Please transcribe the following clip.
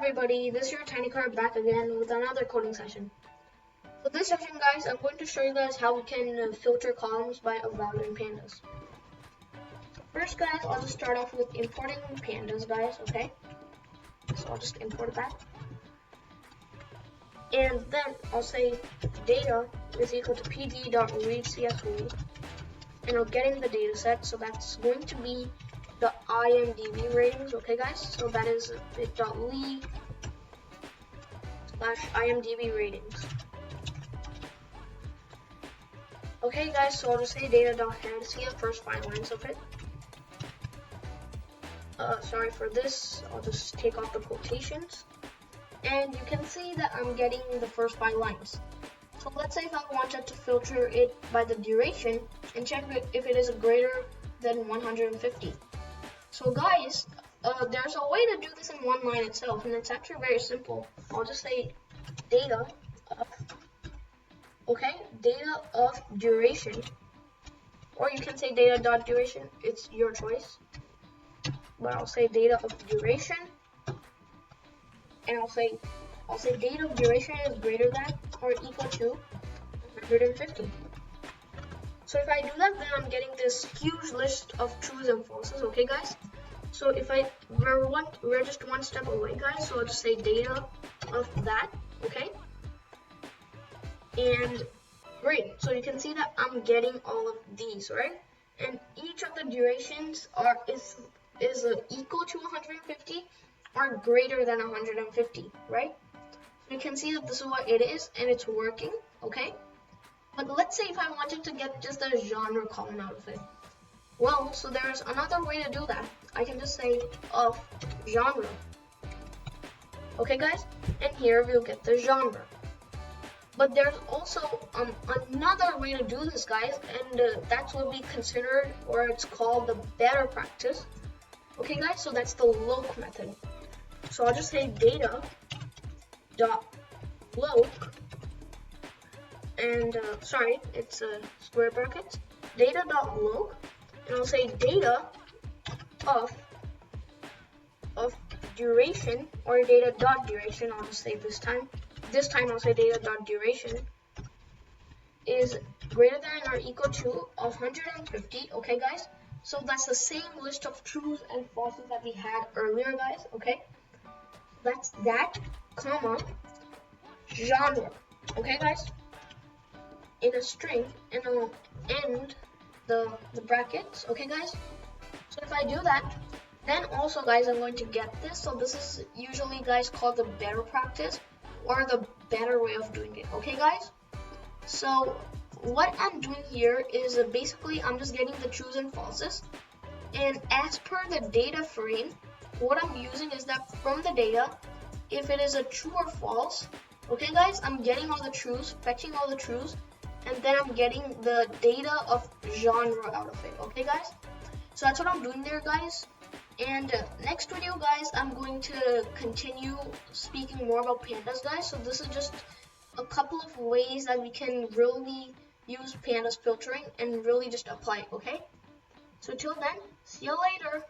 everybody, this is your Tiny Card back again with another coding session. For this session guys, I'm going to show you guys how we can filter columns by a value in Pandas. First guys, I'll just start off with importing Pandas guys, okay? So I'll just import that. And then I'll say data is equal to pd.readCSV, and I'll get in the data set, so that's going to be the IMDb ratings, okay guys? So that is bit.ly/IMDb ratings. Okay guys, so I'll just say data.head, see the first 5 lines of it. Sorry for this, I'll just take off the quotations. And you can see that I'm getting the first 5 lines. So let's say if I wanted to filter it by the duration and check if it is greater than 150. So guys, there's a way to do this in one line itself, and it's actually very simple. I'll just say data of duration, or you can say data.duration, it's your choice. But I'll say data of duration, and I'll say data of duration is greater than or equal to 150. So if I do that, then I'm getting this huge list of trues and falses, okay guys? So if we're just one step away guys, so I'll just say data of that, okay? And great, so you can see that I'm getting all of these, right? And each of the durations is equal to 150 or greater than 150, right? So you can see that this is what it is, and it's working, okay? But let's say if I wanted to get just a genre column out of it. Well, so there's another way to do that. I can just say of genre. Okay guys? And here we'll get the genre. But there's also another way to do this guys, and that's what we considered, or it's called the better practice. Okay guys, so that's the loc method. So I'll just say data.loc, and sorry, it's square brackets, data.loc, and I'll say data of duration, or data.duration. I'll just say this time I'll say data.duration is greater than or equal to 150, okay guys? So that's the same list of trues and falses that we had earlier guys, okay? That's that, comma, genre, okay guys? In a string, and I'll end the brackets, okay guys? So if I do that, then also guys, I'm going to get this. So this is usually guys called the better practice, or the better way of doing it, okay guys? So what I'm doing here is basically I'm just getting the trues and falses, and as per the data frame, what I'm using is that from the data, if it is a true or false, okay guys, I'm getting all the trues, fetching all the trues, and then I'm getting the data of genre out of it, okay guys? So that's what I'm doing there guys. And next video guys, I'm going to continue speaking more about Pandas guys. So this is just a couple of ways that we can really use Pandas filtering and really just apply it, okay? So till then, see you later.